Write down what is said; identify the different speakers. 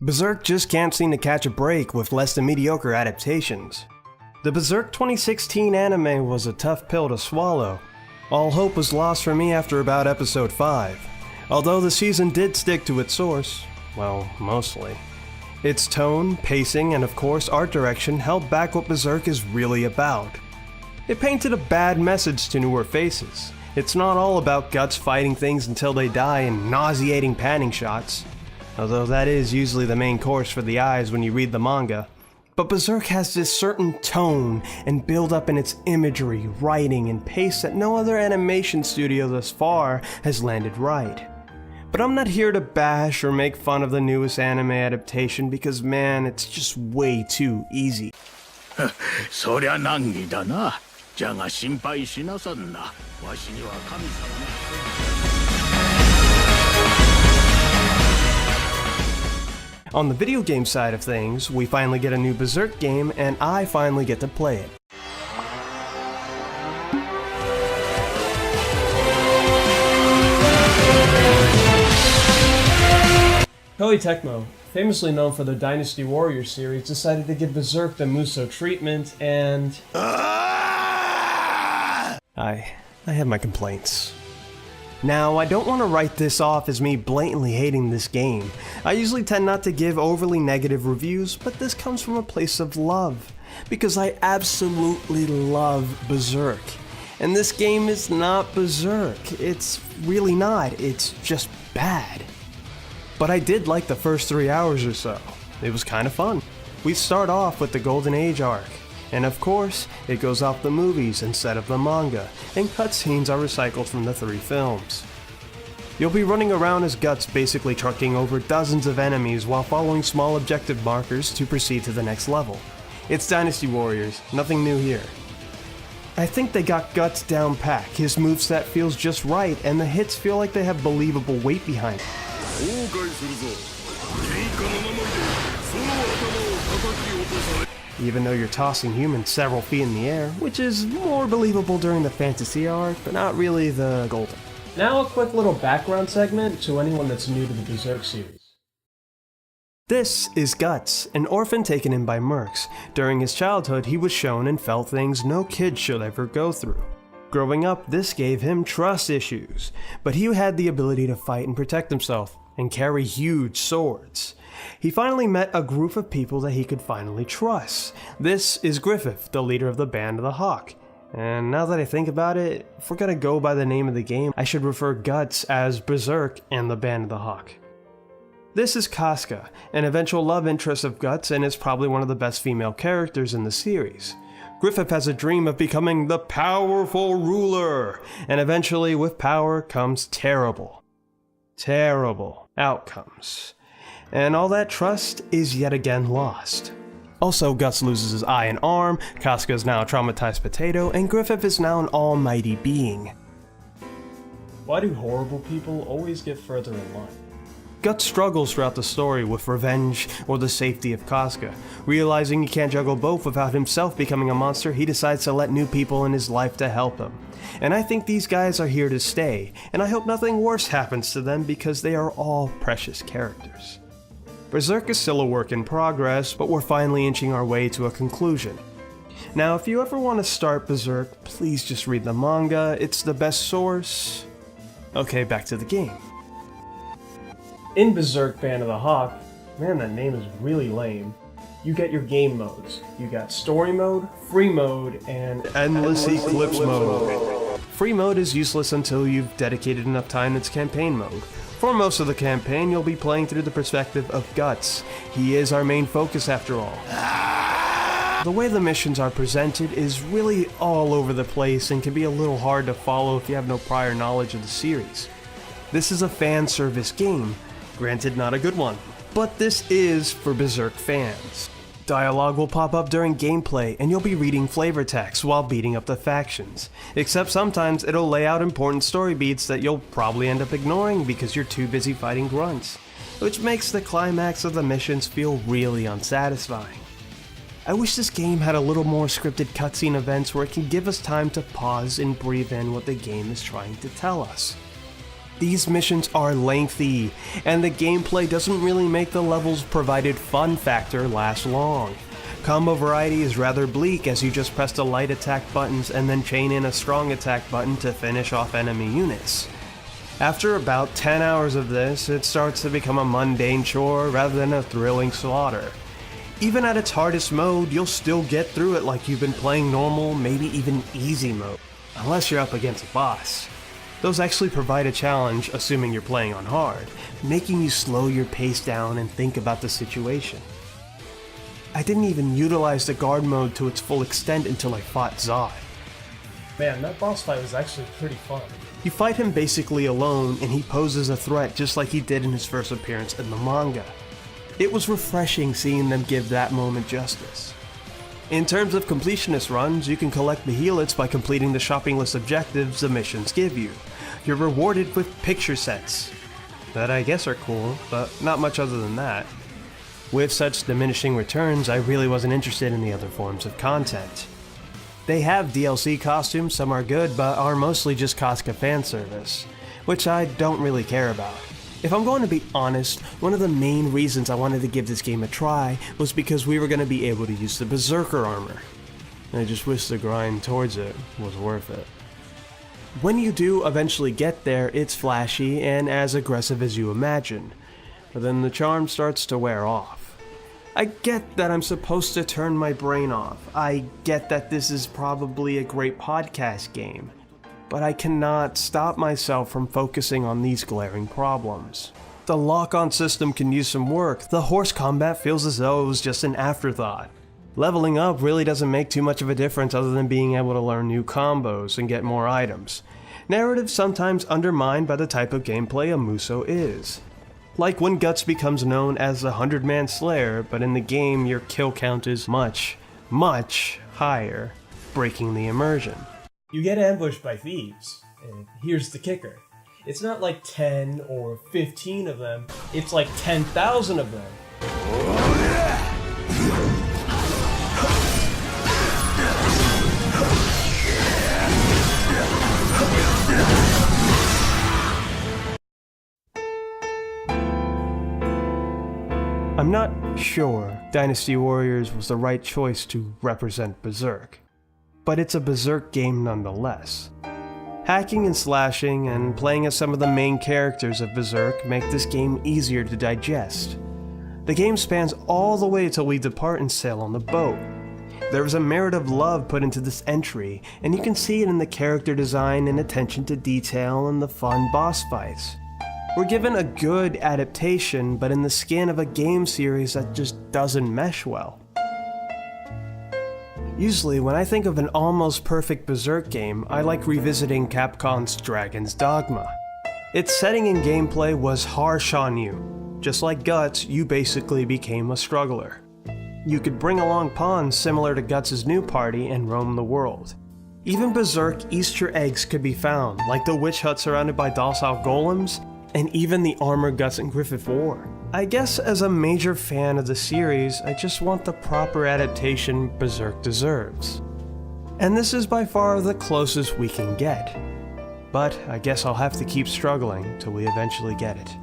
Speaker 1: Berserk just can't seem to catch a break with less than mediocre adaptations. The Berserk 2016 anime was a tough pill to swallow. All hope was lost for me after about episode 5, although the season did stick to its source, well, mostly. Its tone, pacing, and of course art direction held back what Berserk is really about. It painted a bad message to newer faces. It's not all about guts fighting things until they die and nauseating panning shots, although that is usually the main course for the eyes when you read the manga. But Berserk has this certain tone and build-up in its imagery, writing, and pace that no other animation studio thus far has landed right. But I'm not here to bash or make fun of the newest anime adaptation because man, it's just way too easy.
Speaker 2: そりゃ難儀だな。じゃが心配しなさんな。わしには神様が。
Speaker 1: On the video game side of things, we finally get a new Berserk game and I finally get to play it. Koei Tecmo, famously known for their Dynasty Warriors series, decided to give Berserk the Muso treatment and... I have my complaints. Now, I don't want to write this off as me blatantly hating this game. I usually tend not to give overly negative reviews, but this comes from a place of love, because I absolutely love Berserk. And this game is not Berserk. It's really not. It's just bad. But I did like the first 3 hours or so. It was kind of fun. We start off with the Golden Age arc. And of course, it goes off the movies instead of the manga, and cutscenes are recycled from the 3 films. You'll be running around as Guts basically trucking over dozens of enemies while following small objective markers to proceed to the next level. It's Dynasty Warriors, nothing new here. I think they got Guts down pat, his moveset feels just right and the hits feel like they have believable weight behind it. Even though you're tossing humans several feet in the air, which is more believable during the fantasy arc, but not really the golden. Now a quick little background segment to anyone that's new to the Berserk series. This is Guts, an orphan taken in by mercs. During his childhood, he was shown and felt things no kid should ever go through. Growing up, this gave him trust issues, but he had the ability to fight and protect himself, and carry huge swords. He finally met a group of people that he could finally trust. This is Griffith, the leader of the Band of the Hawk. And now that I think about it, if we're gonna go by the name of the game, I should refer Guts as Berserk and the Band of the Hawk. This is Casca, an eventual love interest of Guts and is probably one of the best female characters in the series. Griffith has a dream of becoming the powerful ruler, and eventually with power comes terrible outcomes. And all that trust is yet again lost. Also, Guts loses his eye and arm, Casca is now a traumatized potato, and Griffith is now an almighty being. Why do horrible people always get further in line? Guts struggles throughout the story with revenge or the safety of Casca. Realizing he can't juggle both without himself becoming a monster, he decides to let new people in his life to help him. And I think these guys are here to stay, and I hope nothing worse happens to them because they are all precious characters. Berserk is still a work in progress, but we're finally inching our way to a conclusion. Now, if you ever want to start Berserk, please just read the manga, it's the best source. Okay, back to the game. In Berserk Band of the Hawk, man, that name is really lame. You get your game modes. You got story mode, free mode, and endless eclipse mode. Free mode is useless until you've dedicated enough time to its campaign mode. For most of the campaign, you'll be playing through the perspective of Guts. He is our main focus after all. The way the missions are presented is really all over the place and can be a little hard to follow if you have no prior knowledge of the series. This is a fan service game. Granted, not a good one, but this is for Berserk fans. Dialogue will pop up during gameplay and you'll be reading flavor text while beating up the factions. Except sometimes it'll lay out important story beats that you'll probably end up ignoring because you're too busy fighting grunts, which makes the climax of the missions feel really unsatisfying. I wish this game had a little more scripted cutscene events where it can give us time to pause and breathe in what the game is trying to tell us. These missions are lengthy, and the gameplay doesn't really make the level's provided fun factor last long. Combo variety is rather bleak as you just press the light attack buttons and then chain in a strong attack button to finish off enemy units. After about 10 hours of this, it starts to become a mundane chore rather than a thrilling slaughter. Even at its hardest mode, you'll still get through it like you've been playing normal, maybe even easy mode, unless you're up against a boss. Those actually provide a challenge, assuming you're playing on hard, making you slow your pace down and think about the situation. I didn't even utilize the guard mode to its full extent until I fought Zod.
Speaker 3: Man, that boss fight was actually pretty fun.
Speaker 1: You fight him basically alone, and he poses a threat just like he did in his first appearance in the manga. It was refreshing seeing them give that moment justice. In terms of completionist runs, you can collect the helix by completing the shopping list objectives the missions give you. You're rewarded with picture sets, that I guess are cool, but not much other than that. With such diminishing returns, I really wasn't interested in the other forms of content. They have DLC costumes, some are good, but are mostly just Casca fan service, which I don't really care about. If I'm going to be honest, one of the main reasons I wanted to give this game a try was because we were going to be able to use the Berserker armor. I just wish the grind towards it was worth it. When you do eventually get there, it's flashy and as aggressive as you imagine, but then the charm starts to wear off. I get that I'm supposed to turn my brain off. I get that this is probably a great podcast game, but I cannot stop myself from focusing on these glaring problems. The lock-on system can use some work. The horse combat feels as though it was just an afterthought. Leveling up really doesn't make too much of a difference other than being able to learn new combos and get more items. Narrative sometimes undermined by the type of gameplay a Muso is. Like when Guts becomes known as the 100-man slayer, but in the game your kill count is much, much higher, breaking the immersion.
Speaker 3: You get ambushed by thieves, and here's the kicker. It's not like 10 or 15 of them, it's like 10,000 of them.
Speaker 1: I'm not sure Dynasty Warriors was the right choice to represent Berserk, but it's a Berserk game nonetheless. Hacking and slashing and playing as some of the main characters of Berserk make this game easier to digest. The game spans all the way till we depart and sail on the boat. There is a merit of love put into this entry, and you can see it in the character design and attention to detail and the fun boss fights. We're given a good adaptation, but in the skin of a game series that just doesn't mesh well. Usually, when I think of an almost perfect Berserk game, I like revisiting Capcom's Dragon's Dogma. Its setting and gameplay was harsh on you. Just like Guts, you basically became a struggler. You could bring along pawns similar to Guts' new party and roam the world. Even Berserk Easter eggs could be found, like the witch hut surrounded by docile golems, and even the armor Guts and Griffith wore. I guess as a major fan of the series, I just want the proper adaptation Berserk deserves. And this is by far the closest we can get. But I guess I'll have to keep struggling till we eventually get it.